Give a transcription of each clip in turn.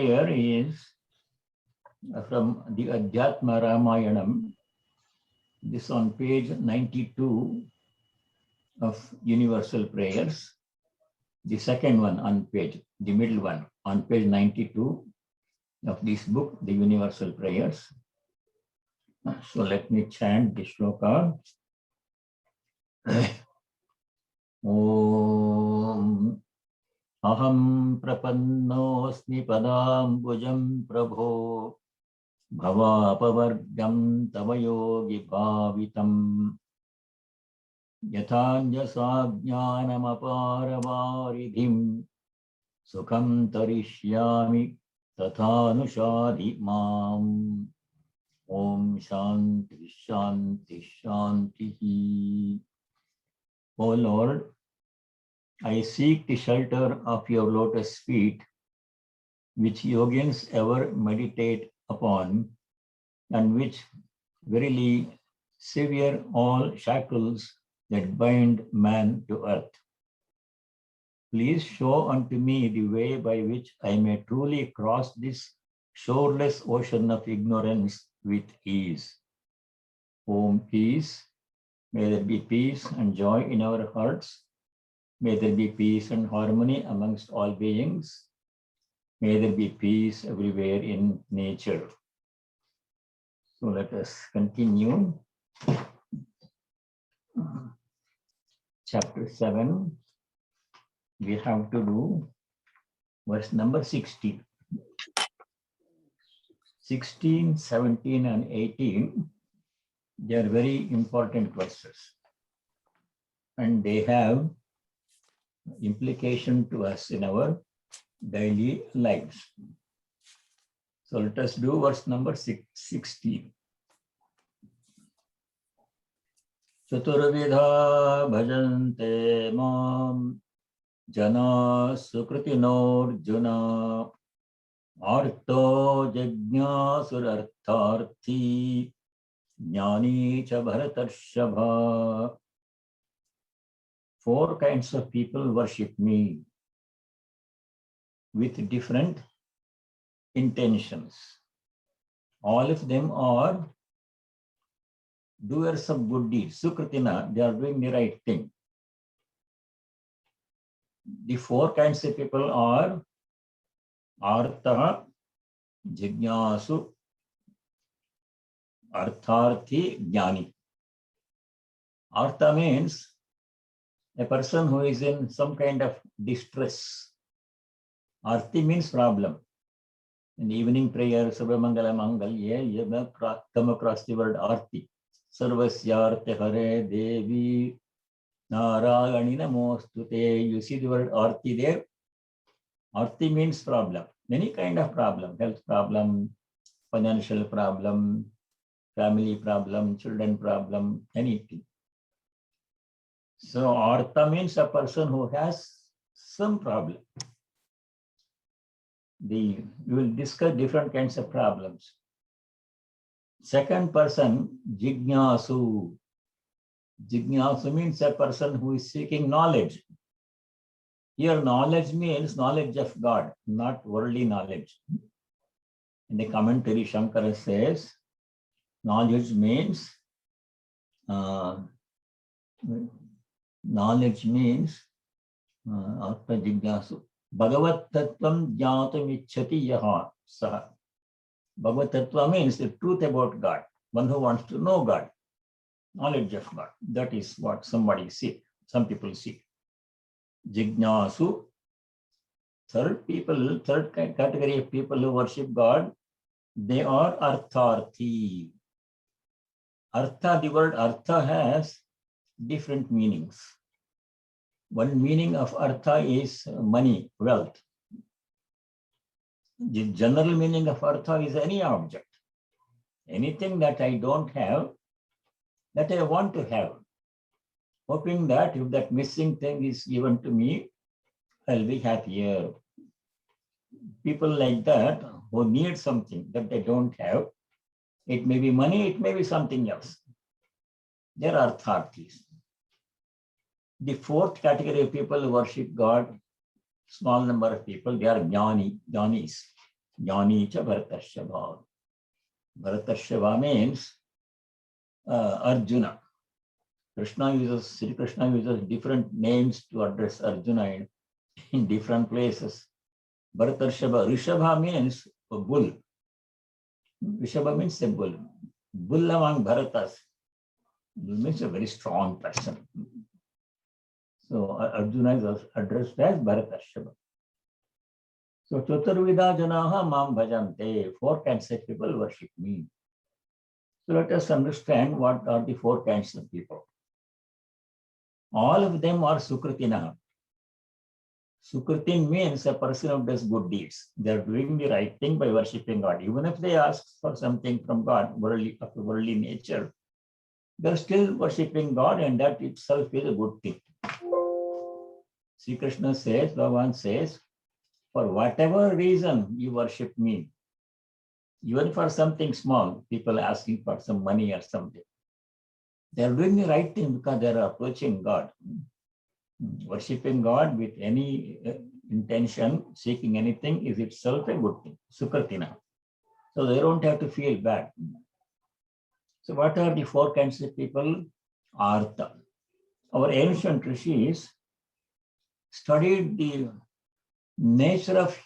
prayer is from the Adhyatma Ramayanam. This on page 92 of Universal Prayers. The second one on page, the middle one on page 92 of this book, the Universal Prayers. So let me chant the shloka. Om Aham prapannosmi padambujam prabho bhavapavargam tavayogi bhavitam yathanyasajnanam aparavaridhim sukham tarishyami tathanushadhi mam. Om Shanti Shanti Shanti. O Lord, I seek the shelter of your lotus feet, which yogins ever meditate upon, and which verily sever all shackles that bind man to earth. Please show unto me the way by which I may truly cross this shoreless ocean of ignorance with ease. Om peace. May there be peace and joy in our hearts. May there be peace and harmony amongst all beings. May there be peace everywhere in nature. So let us continue. Chapter 7. We have to do verse number 16. 16, 17, and 18, they are very important verses. And they have implication to us in our daily lives. So let us do verse number 16. Chaturvidha bhajante mam jana sukritinor arto jajnasurartharthi jnani cha bharatarshava. 4 kinds of people worship me with different intentions. All of them are doers of good deeds. Sukritina, they are doing the right thing. The 4 kinds of people are Artha, Jignasu, Artharthi, Jnani. Artha means a person who is in some kind of distress. Arti means problem. In the evening prayer, Subhamangala Mangalya, you may come across the word Arti. Sarvasyartha Hare Devi Narayani Namostute. You see the word Arti there? Arti means problem. Many kind of problem. Health problem, financial problem, family problem, children problem, anything. So Artha means a person who has some problem. We will discuss different kinds of problems. Second person, Jignasu. Jignasu means a person who is seeking knowledge. Here knowledge means knowledge of God, not worldly knowledge. In the commentary, Shankara says, knowledge means Artha Jignasu. Bhagavat Tattvam Jnatum Ichchati Yaha Saha. Bhagavat Tattva means the truth about God. One who wants to know God, knowledge of God. That is what somebody seek. Some people seek. Jignasu. Third category of people who worship God, they are Artharthi. Artha, the word Artha has different meanings. One meaning of Artha is money, wealth. The general meaning of Artha is any object. Anything that I don't have, that I want to have. Hoping that if that missing thing is given to me, I'll be happier. People like that who need something that they don't have, it may be money, it may be something else. There are Artharthis. The 4th category of people who worship God, small number of people, they are Jnanis. Jnani cha Bharatashrava. Bharatashrava means Arjuna. Sri Krishna uses different names to address Arjuna in different places. Bharatashrava, Rishabha means a bull. Rishabha means a bull. Bull among Bharatas. Bull means a very strong person. So Arjuna is addressed as Bharatashrava. So Chaturvida Janaha Mam Bhajante. 4 kinds of people worship me. So let us understand what are the 4 kinds of people. All of them are Sukritina. Sukritin means a person who does good deeds. They are doing the right thing by worshipping God. Even if they ask for something from God, of a worldly nature, they are still worshipping God, and that itself is a good thing. Sri Krishna says, Bhagavan says, for whatever reason you worship me, even for something small, people asking for some money or something, they are doing the right thing because they are approaching God. Worshipping God with any intention, seeking anything is itself a good thing, Sukritina. So they don't have to feel bad. So what are the 4 kinds of people? Artha. Our ancient rishis studied the nature of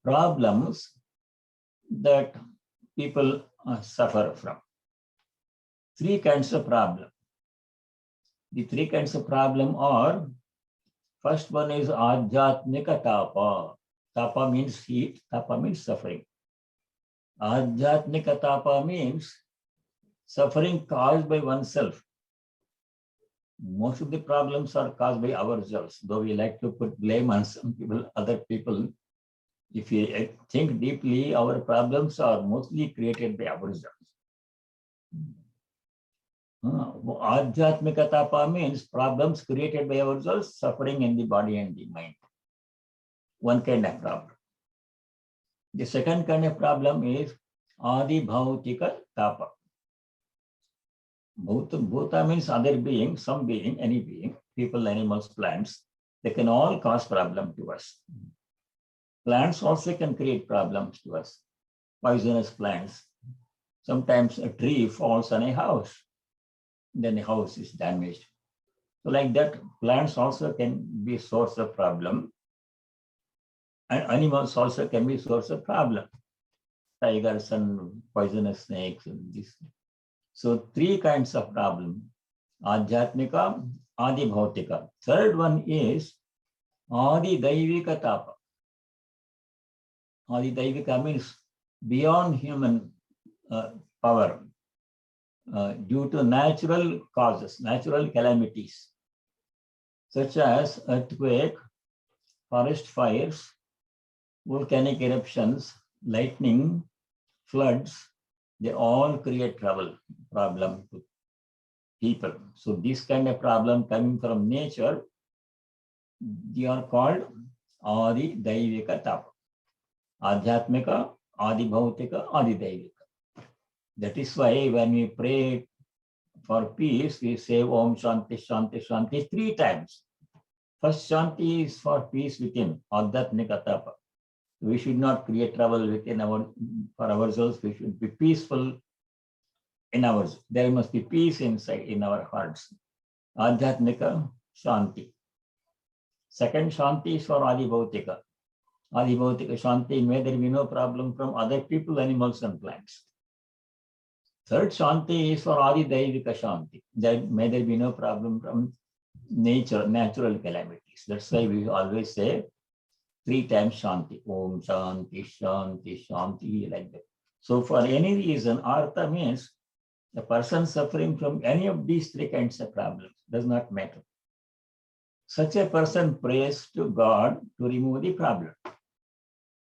problems that people suffer from. 3 kinds of problem. The 3 kinds of problem are, first one is Adhyatmika Tapa. Tapa means heat, Tapa means suffering. Adhyatmika Tapa means suffering caused by oneself. Most of the problems are caused by ourselves, though we like to put blame on some people, other people. If you think deeply, our problems are mostly created by ourselves. Adhyatmika Tapa means problems created by ourselves, suffering in the body and the mind. One kind of problem. The second kind of problem is Adi Bhautika Tapa. Bhuta means other being, some being, any being, people, animals, plants. They can all cause problem to us. Plants also can create problems to us. Poisonous plants. Sometimes a tree falls on a house, then the house is damaged. So like that, plants also can be source of problem. And animals also can be source of problem. Tigers and poisonous snakes and this. So 3 kinds of problem. Adhyatmika, Adi Bhautika. Third one is Adi Daivika Tapa. Adi Daivika means beyond human power, due to natural causes, natural calamities, such as earthquake, forest fires, volcanic eruptions, lightning, floods. They all create problem to people. So this kind of problem coming from nature, they are called Adi Daivika Tapa. Adhyatmika, Adi Bhautika, Adi Daivika. That is why when we pray for peace, we say Om Shanti, Shanti, Shanti 3 times. First Shanti is for peace within, Adhyatmika Tapa. We should not create trouble within for ourselves. We should be peaceful in ours. There must be peace inside in our hearts. Adhyatmika Shanti. Second Shanti is for Adi Bhautika. Adi Bhautika Shanti, may there be no problem from other people, animals, and plants. Third Shanti is for Adi Daivika Shanti. May there be no problem from nature, natural calamities. That's why we always say 3 times Shanti. Om Shanti, Shanti, Shanti, like that. So for any reason, Artha means a person suffering from any of these 3 kinds of problems, does not matter. Such a person prays to God to remove the problem.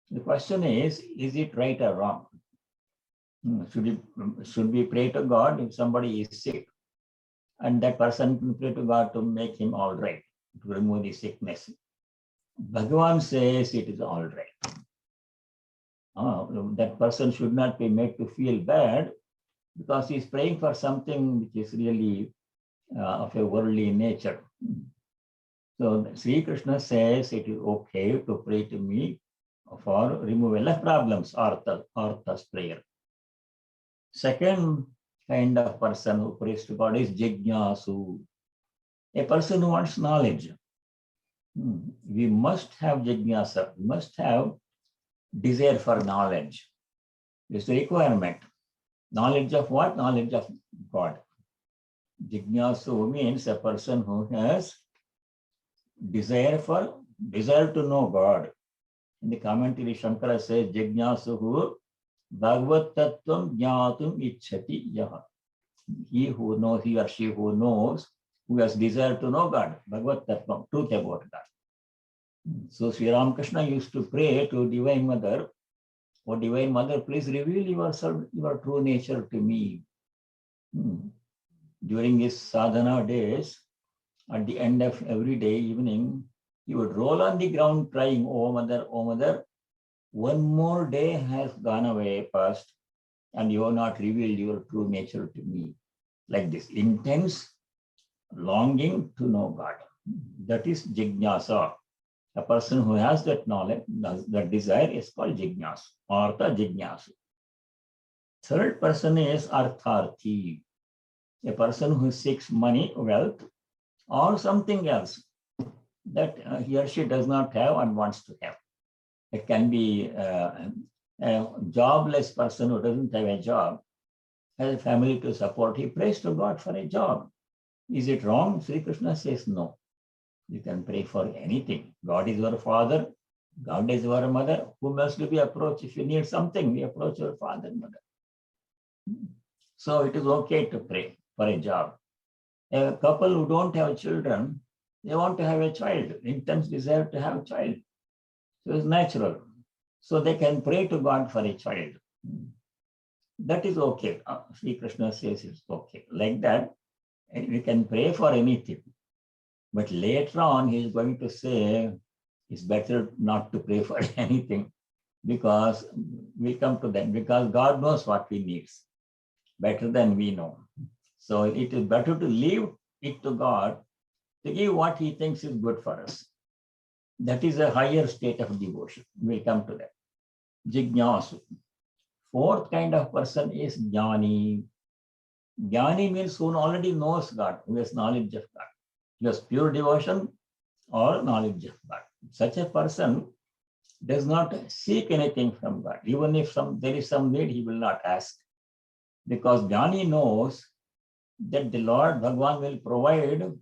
The question is it right or wrong? Should we pray to God if somebody is sick? And that person can pray to God to make him all right, to remove the sickness. Bhagavan says it is all right. That person should not be made to feel bad because he is praying for something which is really of a worldly nature. So Sri Krishna says it is okay to pray to me for removal of problems, Artha's prayer. Second kind of person who prays to God is Jignasu, a person who wants knowledge. We must have Jignasa, we must have desire for knowledge. It's a requirement. Knowledge of what? Knowledge of God. Jignasu means a person who has desire to know God. In the commentary, Shankara says, Jignasuhu Bhagavad Tattvam Jnatum Ichhati Yaha. He who knows, he or she who knows, who has desire to know God, Bhagavad Tattvam, truth about God. So Sri Ramakrishna used to pray to Divine Mother, "O Divine Mother, please reveal yourself, your true nature to me." During his sadhana days, at the end of every day, evening, he would roll on the ground crying, "Oh Mother, one more day has gone away past, and you have not revealed your true nature to me." Like this, intense longing to know God. That is Jignasa. A person who has that knowledge, that desire is called Jignas, Artha Jignasu. Third person is Artharthi, a person who seeks money, wealth, or something else that he or she does not have and wants to have. It can be a jobless person who doesn't have a job, has a family to support. He prays to God for a job. Is it wrong? Sri Krishna says no. You can pray for anything. God is your father. God is your mother. Who must we approach? If you need something, we approach your father and mother. So it is okay to pray for a job. A couple who don't have children, they want to have a child, intense desire to have a child. So it's natural. So they can pray to God for a child. That is okay. Sri Krishna says it's okay. Like that, we can pray for anything. But later on, he is going to say it's better not to pray for anything, because we come to that, because God knows what we need better than we know. So it is better to leave it to God to give what he thinks is good for us. That is a higher state of devotion. We'll come to that. Jignasu. Fourth kind of person is Jnani. Jnani means who already knows God, who has knowledge of God. He has pure devotion or knowledge of God. Such a person does not seek anything from God. Even if there is some need, he will not ask. Because Jnani knows that the Lord Bhagavan will provide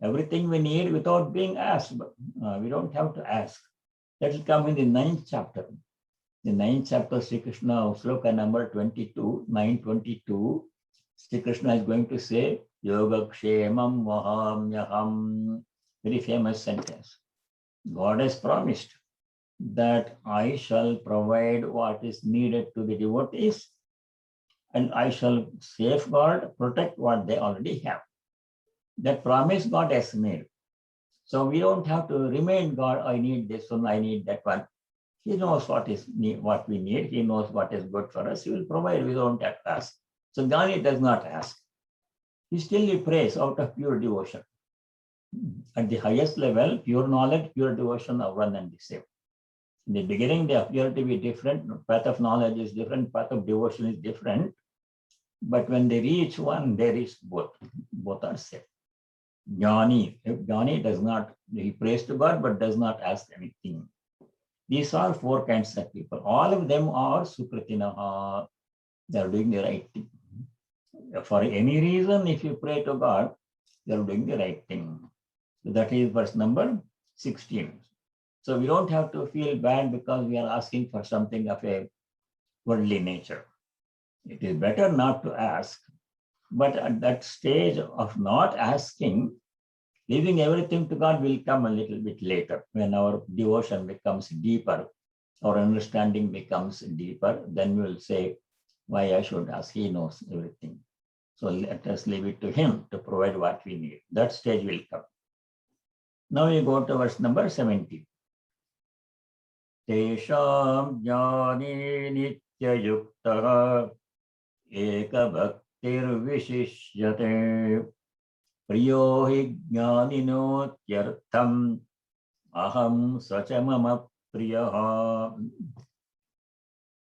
everything we need without being asked. We don't have to ask. That will come in the 9th chapter. The 9th chapter, Sri Krishna, sloka number 22, 922, Sri Krishna is going to say, Yoga Kshemam Vahamyaham. Very famous sentence. God has promised that I shall provide what is needed to the devotees, and I shall safeguard, protect what they already have. That promise God has made. So we don't have to remind God, I need this one, I need that one. He knows what we need. He knows what is good for us. He will provide. We don't have to ask. So Jnani does not ask. He still prays out of pure devotion. At the highest level, pure knowledge, pure devotion are one and the same. In the beginning, they appear to be different. Path of knowledge is different. Path of devotion is different. But when they reach one, they reach both. Both are same. Jnani, if Jnani does not, he prays to God but does not ask anything. These are four kinds of people. All of them are Sukritinaha. They are doing the right thing. For any reason, if you pray to God, they are doing the right thing. So that is verse number 16. So we don't have to feel bad because we are asking for something of a worldly nature. It is better not to ask. But at that stage of not asking, leaving everything to God will come a little bit later. When our devotion becomes deeper, our understanding becomes deeper, then we will say, why I should ask? He knows everything. So let us leave it to him to provide what we need. That stage will come. Now we go to verse number 17. Tesham jnani nityayuktaha ekabhaktirvishishyate priyo hi jnaninotyartham aham sachamama priyaha.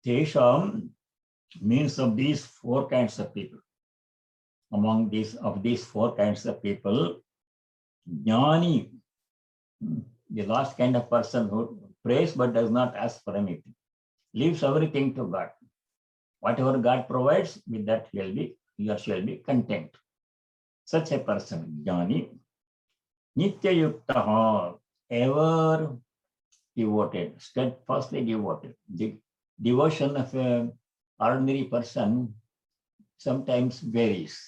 Tesham means of these four kinds of people. Among these four kinds of people, jnani, the last kind of person who prays but does not ask for anything, leaves everything to God. Whatever God provides, with that he or she will be content. Such a person, jnani. Nitya yuktaha, ever devoted, steadfastly devoted. The devotion of an ordinary person sometimes varies.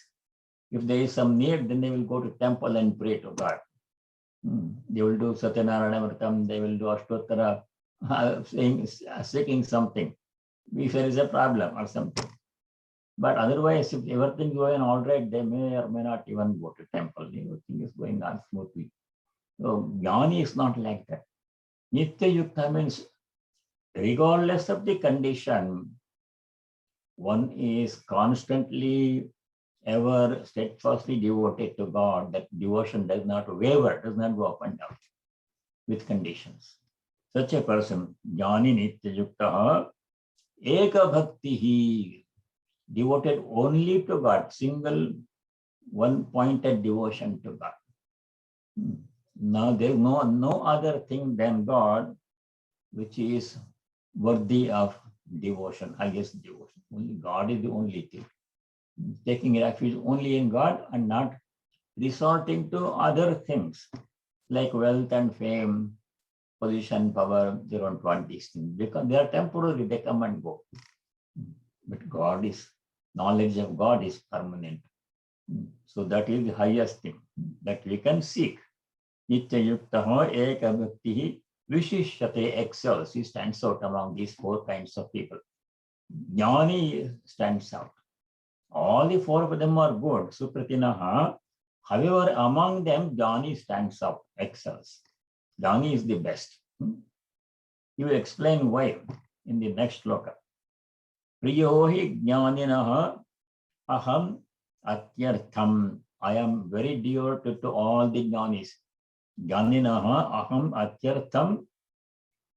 If there is some need, then they will go to temple and pray to God. They will do Satyanarayana Vratam, they will do Ashtottara, seeking something. If there is a problem or something. But otherwise, if everything is going all right, they may or may not even go to temple. Everything is going on smoothly. So jnani is not like that. Nitya yukta means regardless of the condition, one is constantly ever steadfastly devoted to God. That devotion does not waver, does not go up and down with conditions. Such a person, jnani nitya yukta, eka bhakti, devoted only to God, single one-pointed devotion to God. Now there is no other thing than God which is worthy of devotion, highest devotion. Only God is the only thing. Taking refuge only in God and not resorting to other things like wealth and fame, position, power. They don't want these things because they are temporary, they come and go. But knowledge of God is permanent. So that is the highest thing that we can seek. Nitya yuktaho eka bhaktihi vishishyate, excels. He stands out among these four kinds of people. Jnani stands out. All the four of them are good. Supratinaha. However, among them, jnani stands out, excels. Jnani is the best. He will explain why in the next sloka. Priyohi jnaninaha aham atyartham. I am very dear to all the jnanis. Jnaninaha aham atyartham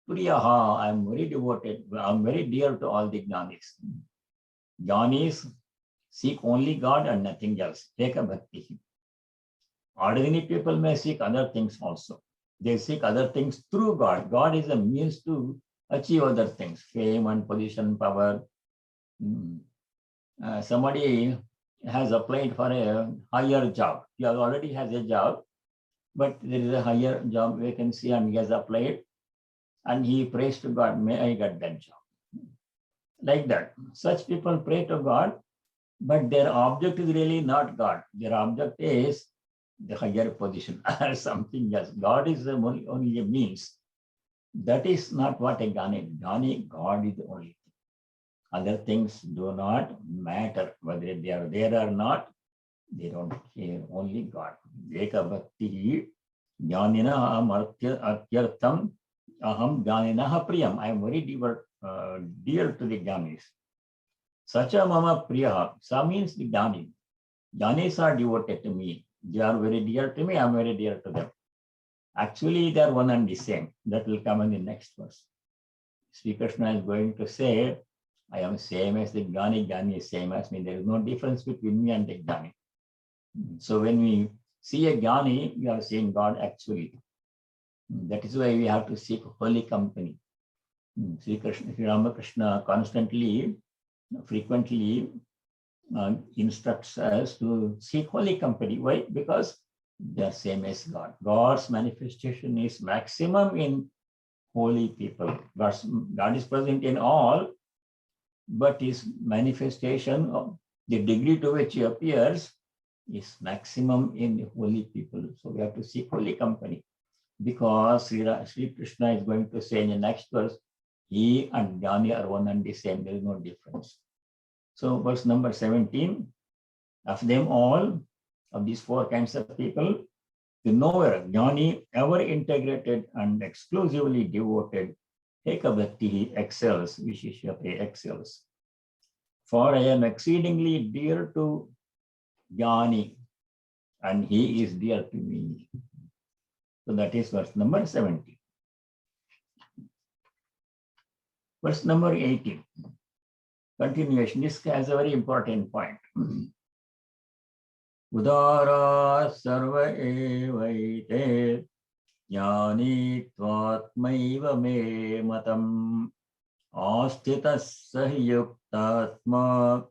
priyaha. I am very devoted. I am very dear to all the jnanis. Jnanis seek only God and nothing else. Eka bhakti. Ordinary people may seek other things also. They seek other things through God. God is a means to achieve other things, fame and position, power. Somebody has applied for a higher job. He already has a job, but there is a higher job vacancy and he has applied and he prays to God, may I get that job. Like that. Such people pray to God, but their object is really not God. Their object is the higher position or something else. God is only a means. That is not what a jnani. God is the only thing. Other things do not matter. Whether they are there or not, they don't care. Only God. Eka bhakti jnanina atyartham aham jnaninaha priyam. I am very dear to the jnanis. Sacha mama priya. Sa means the jnani. Jnanis are devoted to me. They are very dear to me. I am very dear to them. Actually, they are one and the same. That will come in the next verse. Sri Krishna is going to say, I am same as the jnani. Jnani is same as me. There is no difference between me and the jnani. So when we see a jnani, we are seeing God actually. That is why we have to seek holy company. Sri Ramakrishna constantly, frequently instructs us to seek holy company. Why? Because they are same as God. God's manifestation is maximum in holy people. God is present in all, but his manifestation, the degree to which he appears, is maximum in the holy people. So we have to seek holy company. Because Sri Krishna is going to say in the next verse, he and jnani are one and the same. There is no difference. So verse number 17, of them all, of these four kinds of people, the knower, jnani, ever integrated and exclusively devoted, eka bhakti, excels, vishishyate, excels. For I am exceedingly dear to jnani, and he is dear to me. So that is verse number 17. Verse number 18. Continuation. This has a very important point. Udara sarva evaite jnani tvatmaiva me matam astitas sahyuktatma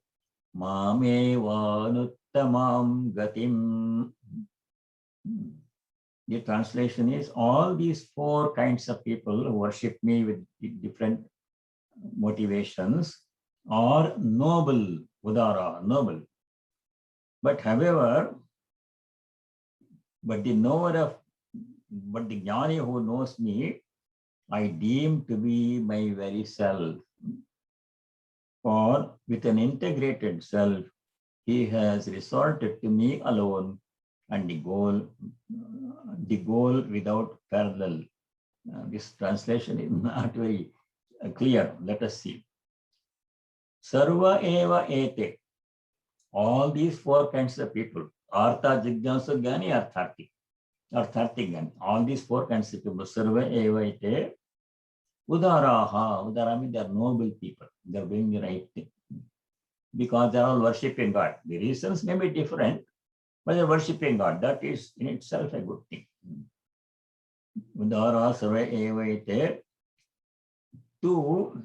mamevānuttamam gatim. The translation is, all these four kinds of people who worship me with different motivations are noble, udara, noble. But however, the jnani who knows me, I deem to be my very self. For with an integrated self, he has resorted to me alone, and the goal without parallel. This translation is not very clear. Let us see. Sarva eva ete. All these four kinds of people. Artha, Jignasu, Jnani, Artharthi. Artharthi Jnani. All these four kinds of people. Sarva eva ete. Udaraha. Udara means they are noble people. They are doing the right thing. Because they are all worshipping God. The reasons may be different, but they are worshipping God. That is in itself a good thing. Udara sarva eva ete. To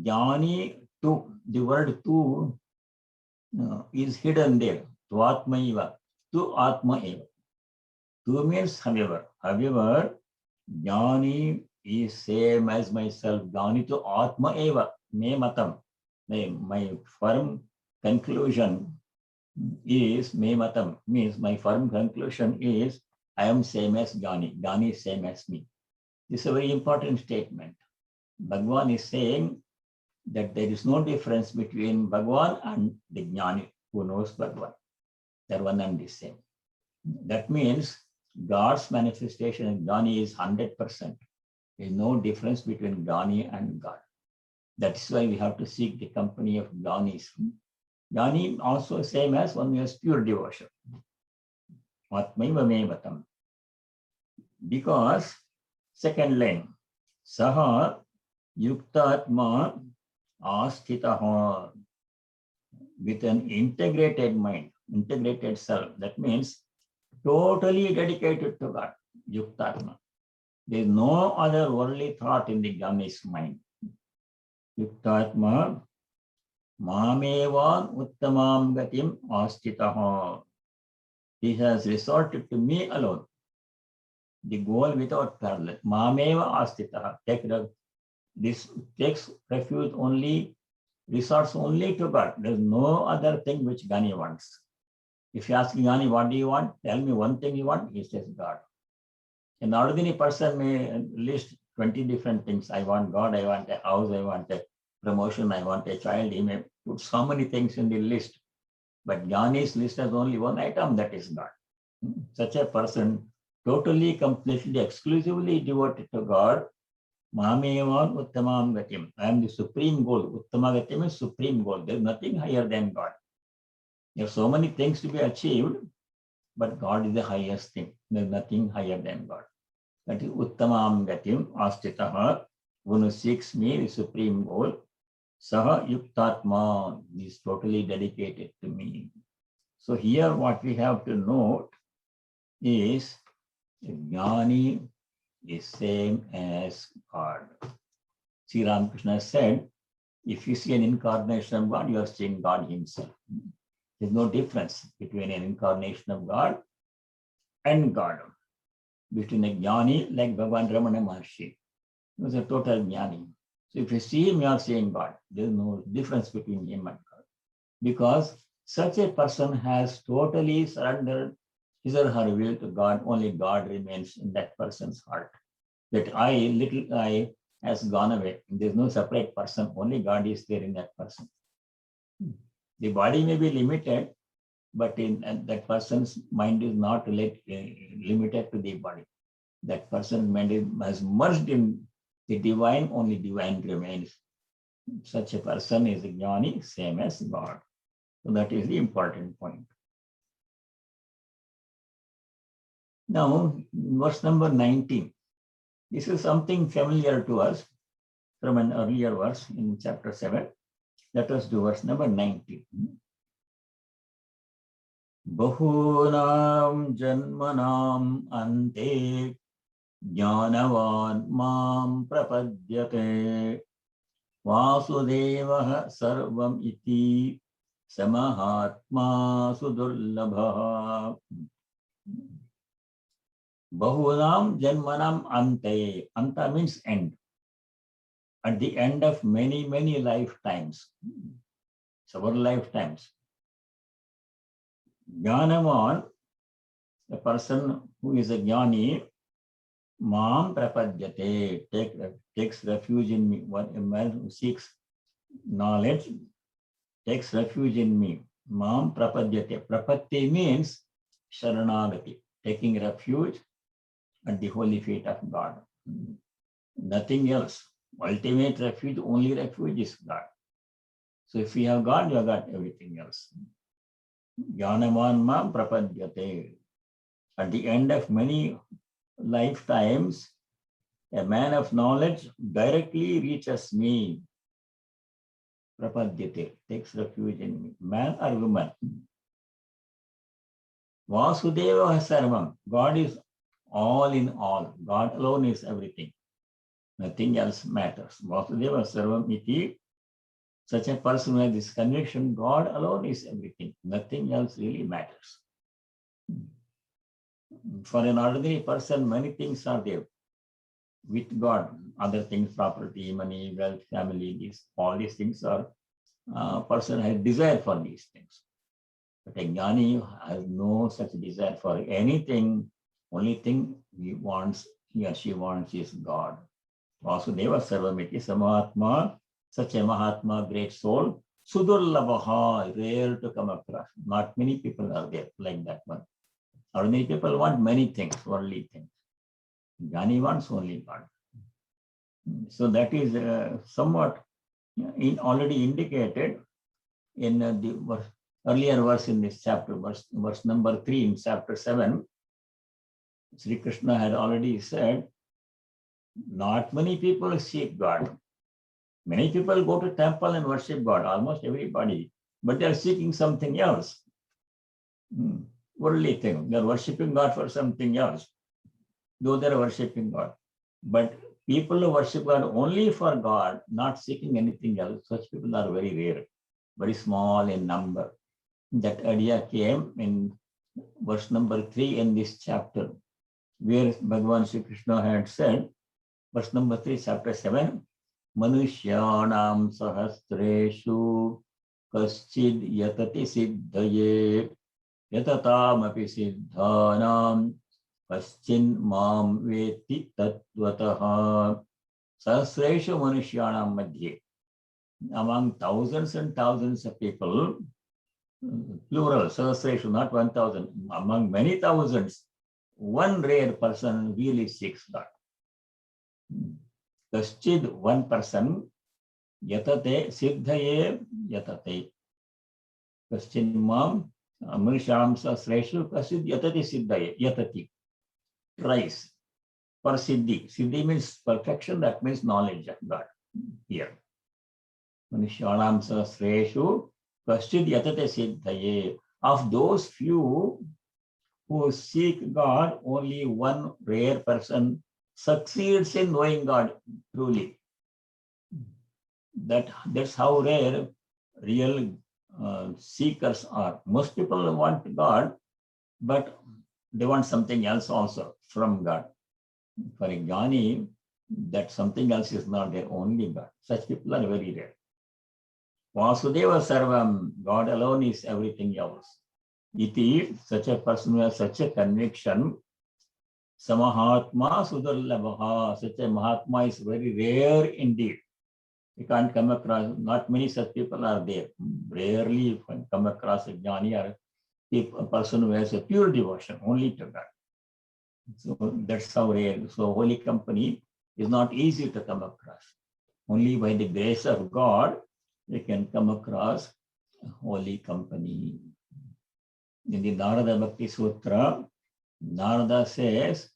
Jnani, to the word to is hidden there. To Atma eva. To Atma eva. To means however. However, Jnani is same as myself. Jnani to Atma eva. Me matam. My firm conclusion is me matam. Means my firm conclusion is I am same as Jnani. Jnani is same as me. This is a very important statement. Bhagavan is saying that there is no difference between Bhagavan and the Jnani who knows Bhagavan. They are one and the same. That means God's manifestation in Jnani is 100%. There is no difference between Jnani and God. That's why we have to seek the company of Jnanis. Jnani also same as one who has pure devotion. Atmaiva me vatam. Because second line, Saha Yuktatma Asthitaha, with an integrated mind, integrated self. That means totally dedicated to God, Yuktatma. There is no other worldly thought in the Jnani's mind. Yuktatma Mamevan Uttamam Gatim Asthitaha. He has resorted to me alone. The goal without parallel. Mameva Asthitaha. This takes refuge only, resorts only to God. There is no other thing which Jnani wants. If you ask Jnani, what do you want? Tell me one thing you want. He says God. An ordinary person may list 20 different things. I want God, I want a house, I want a promotion, I want a child. He may put so many things in the list. But Jnani's list has only one item, that is God. Such a person, totally, completely, exclusively devoted to God. Mamevan Uttamam Gatim. I am the supreme goal. Uttama Gatim is supreme goal. There is nothing higher than God. There are so many things to be achieved, but God is the highest thing. There is nothing higher than God. That is Uttamam Gatim Astitaha. One who seeks me, the supreme goal. Saha Yuktatma is totally dedicated to me. So here what we have to note is Jnani is same as God. Sri Ramakrishna said, if you see an incarnation of God, you are seeing God himself. There is no difference between an incarnation of God and God. Between a Jnani like Bhagavan Ramana Maharshi, he was a total Jnani. So if you see him, you are seeing God. There is no difference between him and God. Because such a person has totally surrendered his or her will to God. Only God remains in that person's heart. That little I, has gone away. There is no separate person. Only God is there in that person. The body may be limited, but that person's mind is not limited to the body. That person's mind has merged in the divine, only divine remains. Such a person is a Jnani, same as God. So that is the important point. Now, verse number 19. This is something familiar to us. from an earlier verse in chapter 7. Let us do verse number 90. Bahunam janmanam ante jnanavan mam prapadyate vasudevah sarvam iti samahatma sudurlabha. Bahunam janmanam ante. Anta means end. At the end of many, many lifetimes, several lifetimes. Jnanavan, a person who is a jnani, mam prapadyate, takes refuge in me. A man who seeks knowledge takes refuge in me. Mam prapadyate. Prapatti means sharanagati, taking refuge at the holy feet of God. Nothing else. Ultimate refuge, only refuge is God. So if you have God, you have got everything else. Jnanavan mam prapadyate. At the end of many lifetimes, a man of knowledge directly reaches me. Prapadyate, takes refuge in me. Man or woman. Vasudeva sarvam. God is all in all. God alone is everything. Nothing else matters. Vasudeva sarvam iti. Such a person who has this conviction, God alone is everything. Nothing else really matters. For an ordinary person, many things are there. With God, other things, property, money, wealth, family, all these things are, person has desire for these things. But a jnani has no such desire for anything. Only thing he or she wants is God. Vasudeva sarvamiti samahatma, such a Mahatma, great soul, sudurlabha, rare to come across. Not many people are there like that one. Ordinary people want many things, worldly things. Jnani wants only God. So that is somewhat already indicated in the earlier verse in this chapter, verse number 3 in chapter 7. Sri Krishna had already said, not many people seek God. Many people go to temple and worship God, almost everybody, but they are seeking something else. Worldly thing. They are worshipping God for something else, though they are worshipping God. But people who worship God only for God, not seeking anything else, such people are very rare, very small in number. That idea came in verse number 3 in this chapter, where Bhagavan Sri Krishna had said, verse number 3, chapter 7, Manushyanam sahasreshu kaschid yatati siddhaye yatatam api siddhanam kaschin mam veti tattvataha. Sahasreshu manushyanam madhye. Among thousands and thousands of people, plural, sahasreshu, not 1,000, among many thousands, one rare person really seeks God. Kaschid, one person, yatate, siddhaye, yatate. Kaschid mam, manushyanam sahasreshu, kaschid yatati siddhaye, yatati. Tries for siddhi. Siddhi means perfection, that means knowledge of God here. Manushyanam sahasreshu, kaschid yatate siddhaye. Of those few who seek God, only one rare person succeeds in knowing God truly. That's how rare real seekers are. Most people want God, but they want something else also from God. For a jnani, that something else is not there, only God. Such people are very rare. Vasudeva sarvam, God alone is everything else. Iti, such a person who has such a conviction, Samahatma Sudurlabha, such a Mahatma is very rare indeed. You can't come across, not many such people are there. Rarely you can come across a jnani or a person who has a pure devotion only to God. So that's how rare. So holy company is not easy to come across. Only by the grace of God, you can come across a holy company. In the Narada Bhakti Sutra, Narada says,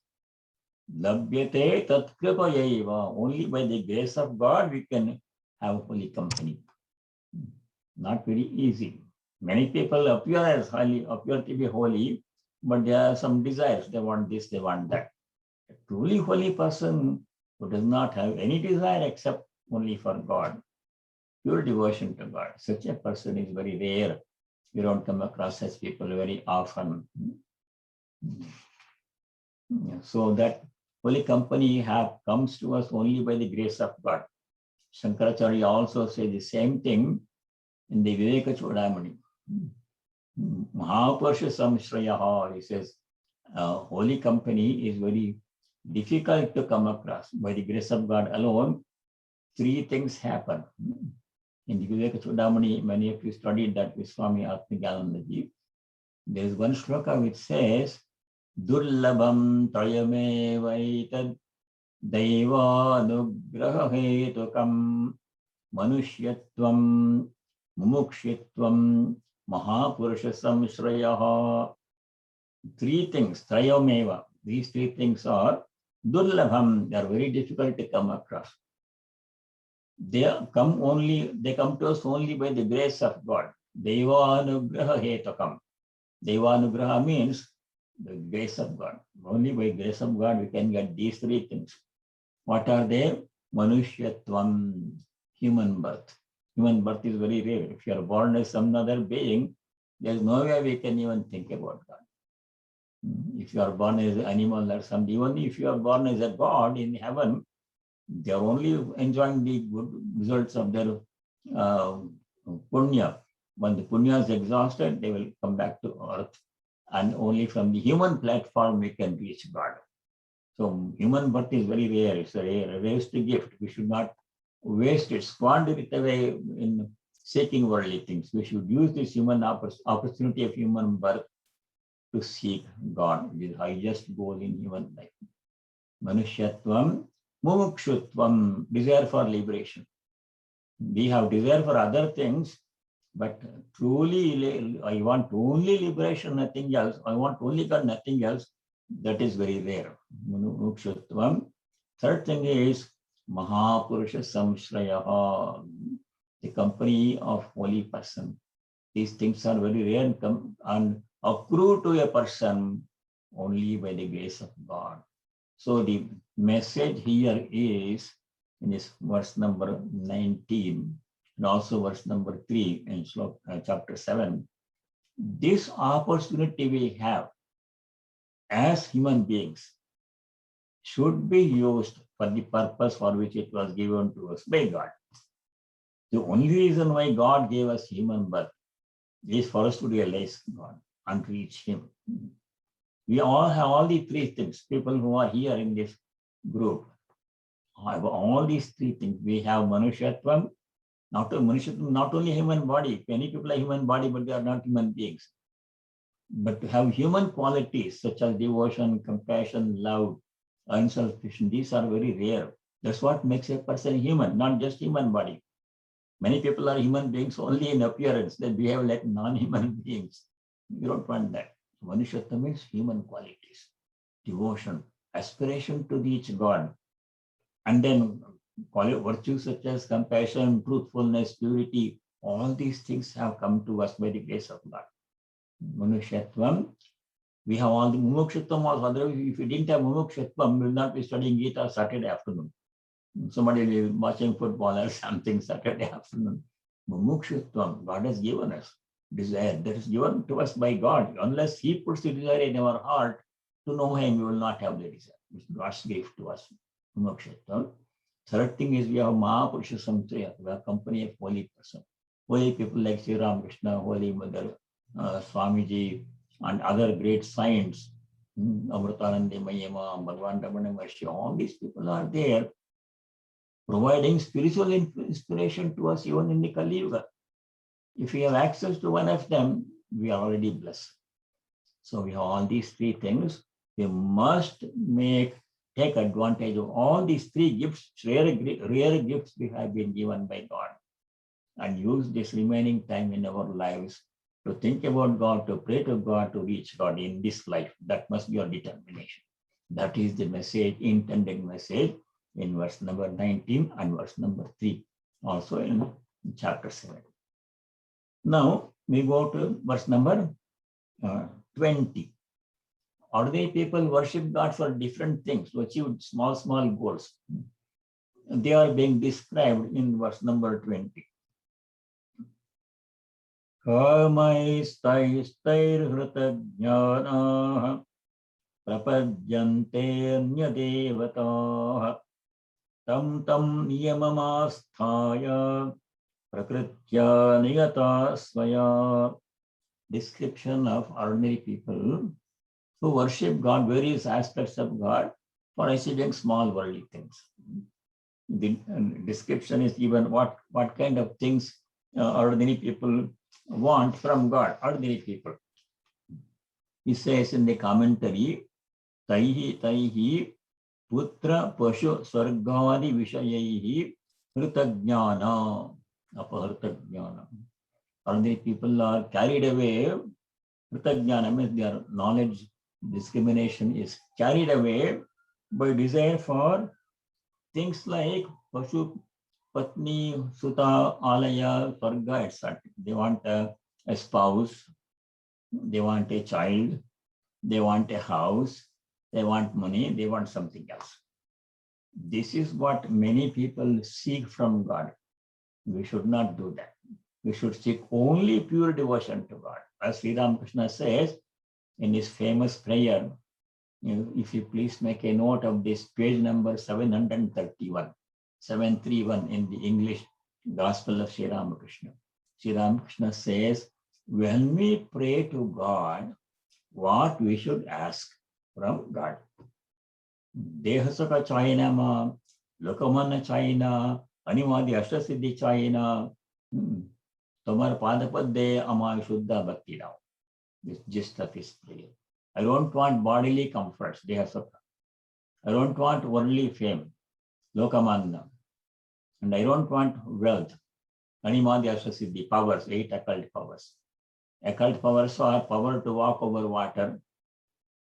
Labhyate tat kripayaiva. Only by the grace of God we can have holy company. Not very easy. Many people appear as holy, appear to be holy, but there are some desires. They want this, they want that. A truly holy person who does not have any desire except only for God, pure devotion to God. Such a person is very rare. You don't come across such people very often. So that holy company comes to us only by the grace of God. Shankaracharya also says the same thing in the Viveka Chudamani. Mahapurusha Samshrayaha, he says, holy company is very difficult to come across. By the grace of God alone, three things happen. In the Viveka Chudamani, many of you studied that with Swami Atmagyanandaji. There is one shloka which says, Durlabham Trayame Vaitad Daiva Nugraha Hetukam Manushyatvam Mumukshitvam Mahapurusha Samshrayaha. Three things, Trayameva. These three things are Durlabham. They are very difficult to come across. They come to us only by the grace of God. Devanugraha hetakam. Devanugraha means the grace of God. Only by grace of God we can get these three things. What are they? Manushyatvam, human birth. Human birth is very rare. If you are born as some other being, there is no way we can even think about God. If you are born as an animal or something, even if you are born as a God in heaven, they are only enjoying the good results of their punya. When the punya is exhausted, they will come back to earth. And only from the human platform we can reach God. So human birth is very rare. It's a rarest gift. We should not waste it, squander it away in seeking worldly things. We should use this human opportunity of human birth to seek God, which is highest goal in human life. Manushyatvam, mumukshutvam, desire for liberation. We have desire for other things, but truly I want only liberation, nothing else. I want only God, nothing else. That is very rare. Mumukshutvam. Third thing is Mahapurusha Samshrayaha, the company of holy person. These things are very rare and accrue to a person only by the grace of God. So the message here is in this verse number 19 and also verse number 3 in chapter 7. This opportunity we have as human beings should be used for the purpose for which it was given to us by God. The only reason why God gave us human birth is for us to realize God and reach Him. We all have all these three things. People who are here in this group have all these three things. We have Manushyatvam, not only human body. Many people are human body, but they are not human beings. But to have human qualities such as devotion, compassion, love, unselfishness, these are very rare. That's what makes a person human, not just human body. Many people are human beings only in appearance. They behave like non-human beings. You don't want that. Manushyatva means human qualities, devotion, aspiration to reach God. And then virtues such as compassion, truthfulness, purity, all these things have come to us by the grace of God. Manushyatvam. We have all the mumukshutvam also. Otherwise, if we didn't have mumukshutvam, we will not be studying Gita Saturday afternoon. Somebody will be watching football or something Saturday afternoon. Mumukshutvam, God has given us desire that is given to us by God. Unless He puts the desire in our heart to know Him, we will not have the desire. It's God's gift to us. Mumukshutvam. Third thing is we have Mahapurusha Samshrayaha, we have company of holy person. Holy people like Sri Ramakrishna, Holy Mother, Swamiji, and other great saints, Amritananda Mayama, Bhagavan Ramana Maharshi, all these people are there providing spiritual inspiration to us even in the Kali Yuga. If we have access to one of them, we are already blessed. So we have all these three things. We must take advantage of all these three gifts, rare gifts we have been given by God, and use this remaining time in our lives to think about God, to pray to God, to reach God in this life. That must be your determination. That is the message, intended message in verse number 19 and verse number 3, also in chapter 7. Now we go to verse number 20. Ordinary people worship God for different things to achieve small, small goals. They are being described in verse number 20. Kamaistairhritajnanah prapadyante tam tam niyamamasthaya prakritya niyata svaya. Description of ordinary people who worship God, various aspects of God, for achieving small worldly things. The description is given what kind of things ordinary people want from God, ordinary people. He says in the commentary, Taihi putra pashu swargadi vishayaihi hritajnana apahritajnana. Ordinary people are carried away. Hritajnana means their knowledge discrimination is carried away by desire for things like pashu, patni, suta, alaya, swarga, etc. They want a spouse, they want a child, they want a house, they want money, they want something else. This is what many people seek from God. We should not do that. We should seek only pure devotion to God. As Sri Ramakrishna says in his famous prayer, if you please make a note of this, page number 731 in the English Gospel of Sri Ramakrishna. Sri Ramakrishna says, when we pray to God, what we should ask from God. Dehasaka Chayana, Lokamana Chayana, Animadi Ashtasiddhi Chayana, Tomar Padapadde Amay Shuddha Bhakti Rao. This gist of his prayer. I don't want bodily comforts, Dehasaka. I don't want worldly fame, Lokamanna. And I don't want wealth, Animadi Ashtasiddhi, powers, 8 occult powers. Occult powers are power to walk over water,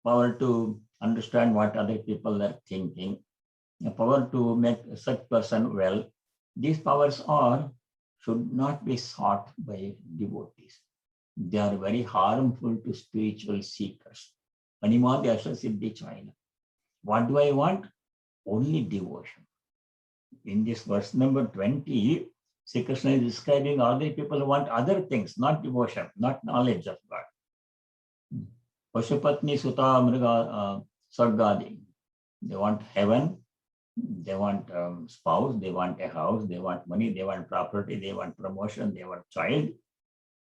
power to understand what other people are thinking, a power to make such person well. These powers should not be sought by devotees. They are very harmful to spiritual seekers. Animadi Ashtasiddhi Chayana. What do I want? Only devotion. In this verse number 20, Sri Krishna is describing other people who want other things, not devotion, not knowledge of God. Pashupatni Suta Mriga Sargadi. They want heaven, they want spouse, they want a house, they want money, they want property, they want promotion, they want child.